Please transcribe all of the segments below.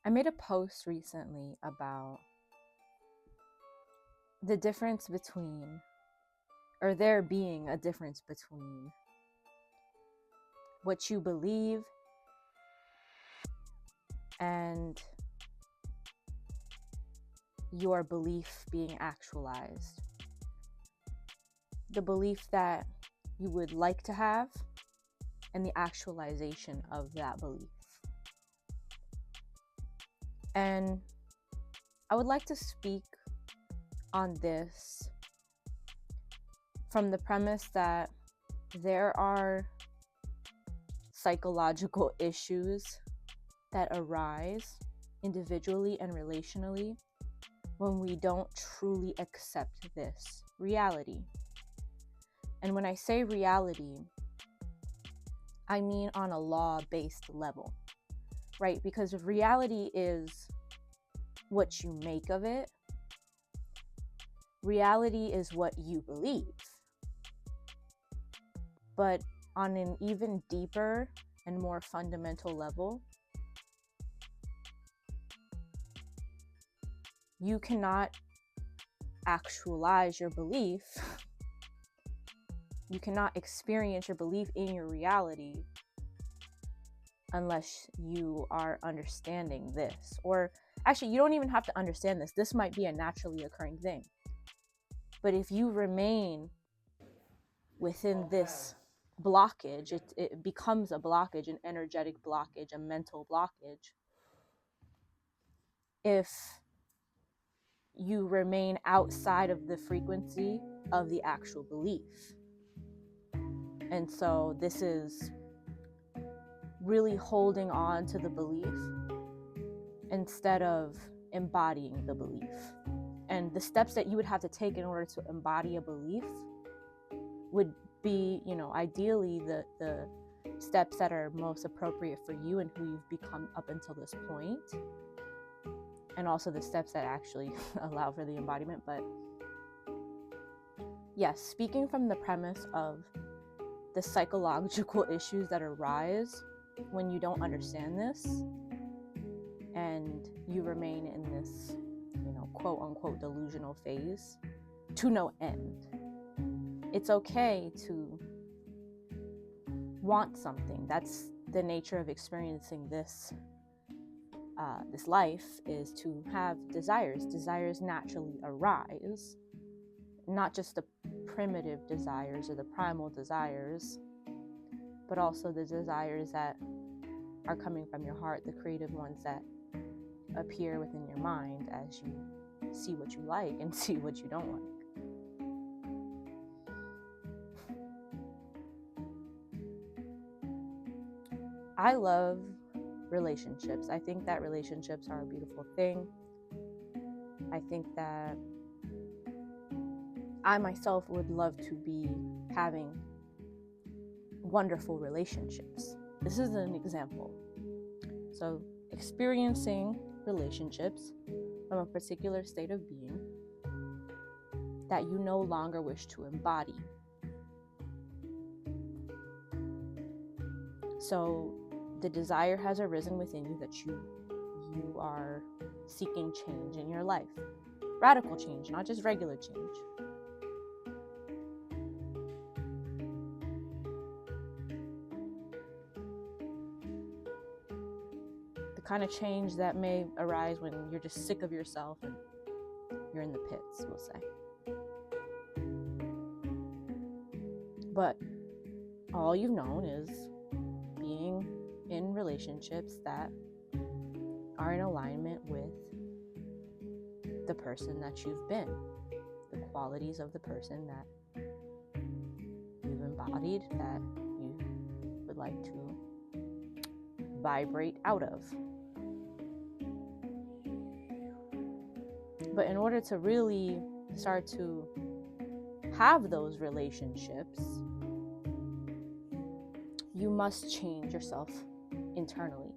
I made a post recently about the difference between, or there being a difference between what you believe and your belief being actualized. The belief that you would like to have and the actualization of that belief. And I would like to speak on this from the premise that there are psychological issues that arise individually and relationally when we don't truly accept this reality. And when I say reality, I mean on a law-based level, right? Because reality is what you make of it. Reality is what you believe. But on an even deeper and more fundamental level, you cannot actualize your belief. You cannot experience your belief in your reality unless you are understanding this. Or actually, you don't even have to understand this. This might be a naturally occurring thing. But if you remain within this blockage, it becomes a blockage, an energetic blockage, a mental blockage. If you remain outside of the frequency of the actual belief. And so this is really holding on to the belief instead of embodying the belief. And the steps that you would have to take in order to embody a belief would be, ideally the steps that are most appropriate for you and who you've become up until this point. And also the steps that actually allow for the embodiment. But yes, speaking from the premise of the psychological issues that arise when you don't understand this and you remain in this, quote unquote delusional phase to no end. It's okay to want something. That's the nature of experiencing this life, is to have desires. Desires naturally arise, not just the primitive desires or the primal desires, but also the desires that are coming from your heart, the creative ones that appear within your mind as you see what you like and see what you don't like. I love relationships. I think that relationships are a beautiful thing. I think that I myself would love to be having wonderful relationships. This is an example. So, experiencing relationships from a particular state of being that you no longer wish to embody. So, the desire has arisen within you that you are seeking change in your life. Radical change, not just regular change. The kind of change that may arise when you're just sick of yourself and you're in the pits, we'll say. But all you've known is being in relationships that are in alignment with the person that you've been, the qualities of the person that you've embodied, that you would like to vibrate out of. But in order to really start to have those relationships, you must change yourself internally.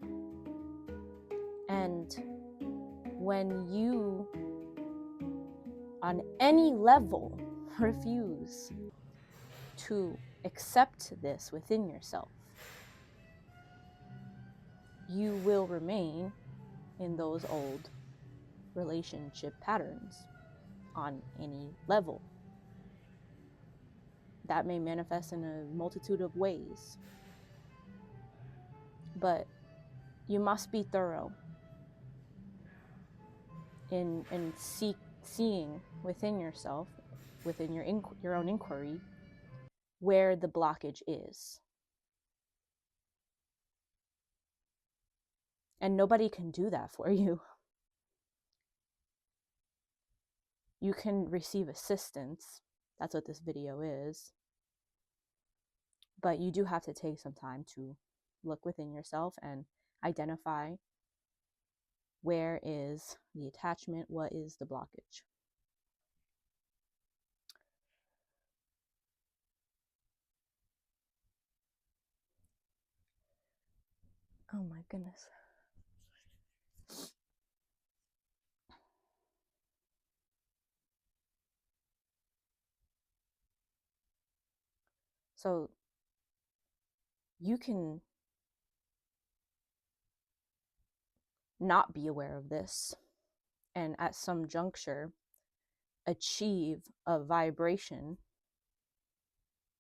And when you, on any level, refuse to accept this within yourself, you will remain in those old relationship patterns on any level. That may manifest in a multitude of ways, but you must be thorough in seeing within yourself, within your own inquiry, where the blockage is. And nobody can do that for you. You can receive assistance. That's what this video is. But you do have to take some time to look within yourself and identify where is the attachment, what is the blockage. Oh my goodness. So you can not be aware of this and at some juncture achieve a vibration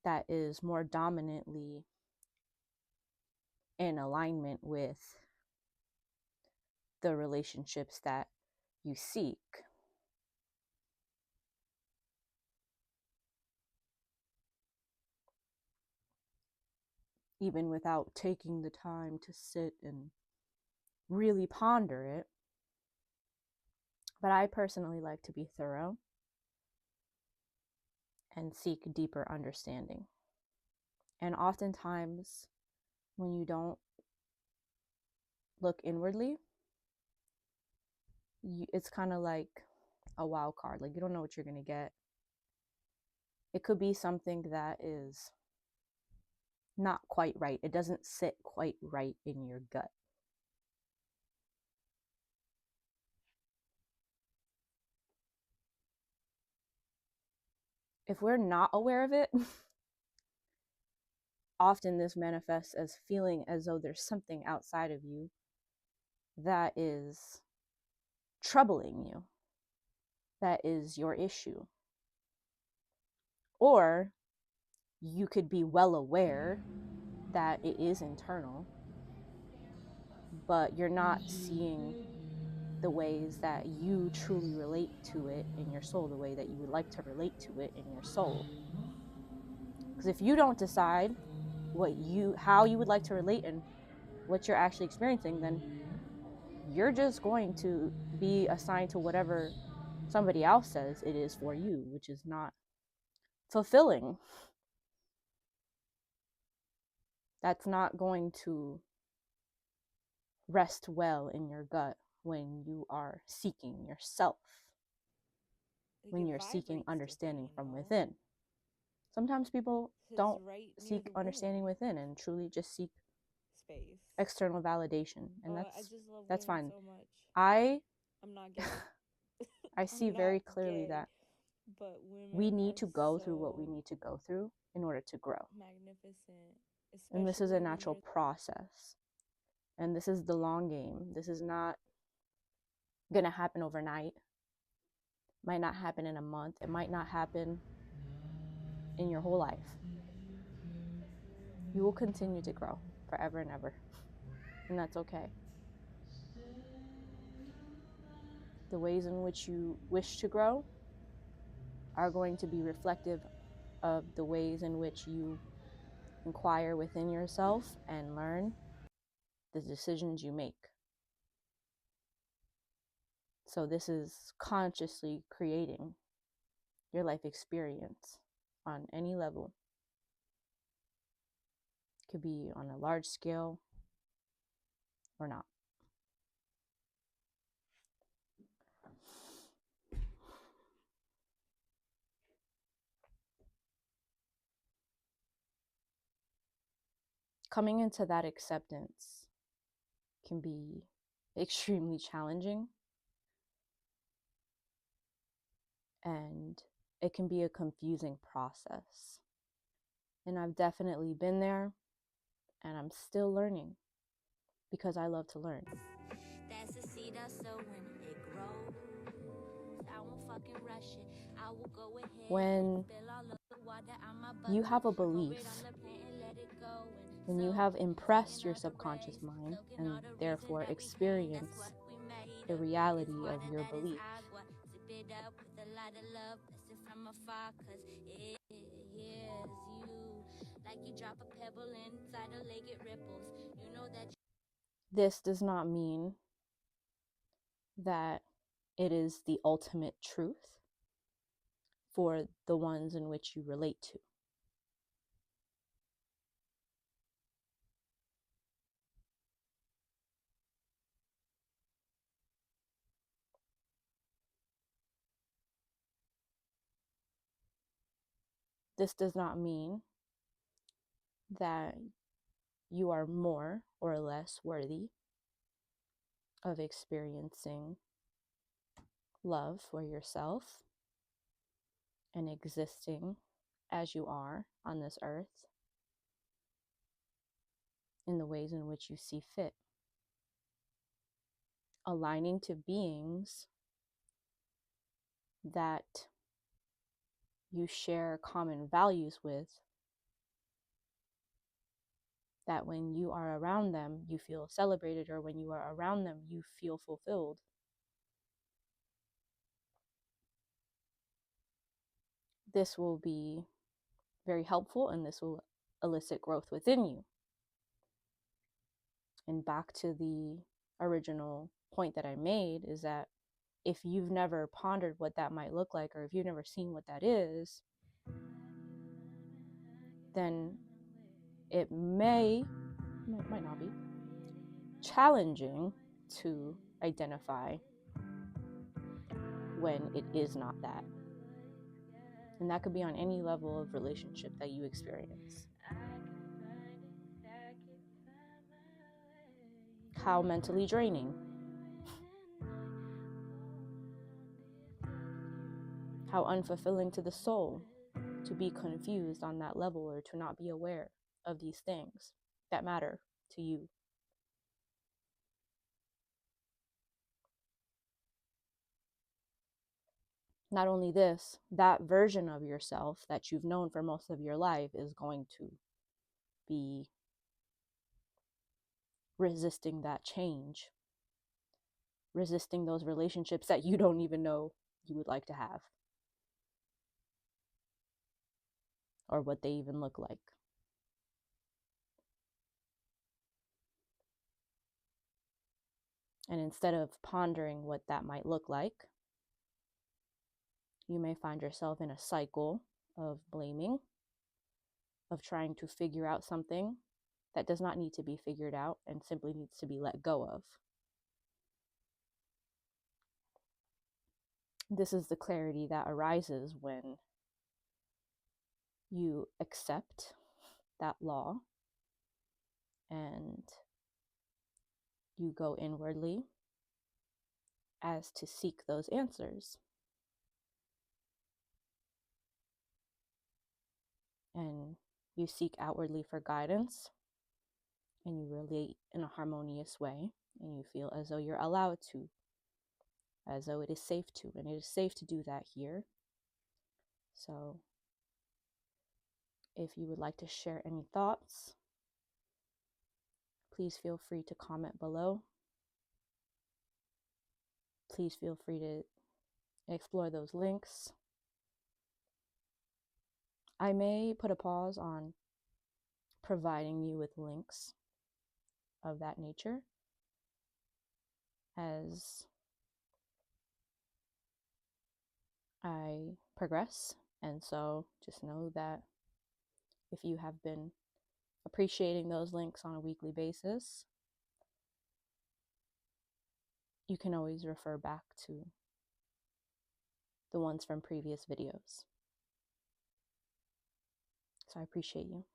that is more dominantly in alignment with the relationships that you seek. Even without taking the time to sit and really ponder it. But I personally like to be thorough and seek deeper understanding. And oftentimes, when you don't look inwardly, it's kind of like a wild card. Like, you don't know what you're going to get. It could be something that is not quite right. It doesn't sit quite right in your gut. If we're not aware of it, often this manifests as feeling as though there's something outside of you that is troubling you, that is your issue. Or you could be well aware that it is internal, but you're not seeing the ways that you truly relate to it in your soul, the way that you would like to relate to it in your soul. Because if you don't decide how you would like to relate and what you're actually experiencing, then you're just going to be assigned to whatever somebody else says it is for you, which is not fulfilling. That's not going to rest well in your gut when you are seeking yourself, when you're seeking understanding from within. Sometimes people don't seek understanding within and truly just seek external validation, and that's fine. I'm not gay. I see very clearly that we need to go through what we need to go through in order to grow. Magnificent. And this is a natural process. And this is the long game. This is not going to happen overnight. It might not happen in a month. It might not happen in your whole life. You will continue to grow forever and ever. And that's okay. The ways in which you wish to grow are going to be reflective of the ways in which you inquire within yourself and learn the decisions you make. So this is consciously creating your life experience on any level. It could be on a large scale or not. Coming into that acceptance can be extremely challenging, and it can be a confusing process. And I've definitely been there, and I'm still learning because I love to learn. That's a When you have a belief, when you have impressed your subconscious mind and therefore experienced the reality of your belief, this does not mean that it is the ultimate truth for the ones in which you relate to. This does not mean that you are more or less worthy of experiencing love for yourself and existing as you are on this earth in the ways in which you see fit. Aligning to beings that you share common values with, that when you are around them, you feel celebrated, or when you are around them, you feel fulfilled. This will be very helpful, and this will elicit growth within you. And back to the original point that I made is that if you've never pondered what that might look like, or if you've never seen what that is, then it might not be challenging to identify when it is not that. And that could be on any level of relationship that you experience. How mentally draining. How unfulfilling to the soul to be confused on that level, or to not be aware of these things that matter to you. Not only this, that version of yourself that you've known for most of your life is going to be resisting that change, resisting those relationships that you don't even know you would like to have, or what they even look like. And instead of pondering what that might look like, you may find yourself in a cycle of blaming, of trying to figure out something that does not need to be figured out and simply needs to be let go of. This is the clarity that arises when you accept that law and you go inwardly as to seek those answers. And you seek outwardly for guidance, and you relate in a harmonious way, and you feel as though you're allowed to, as though it is safe to, and it is safe to do that here. So if you would like to share any thoughts, please feel free to comment below. Please feel free to explore those links. I may put a pause on providing you with links of that nature as I progress. And so just know that if you have been appreciating those links on a weekly basis, you can always refer back to the ones from previous videos. So I appreciate you.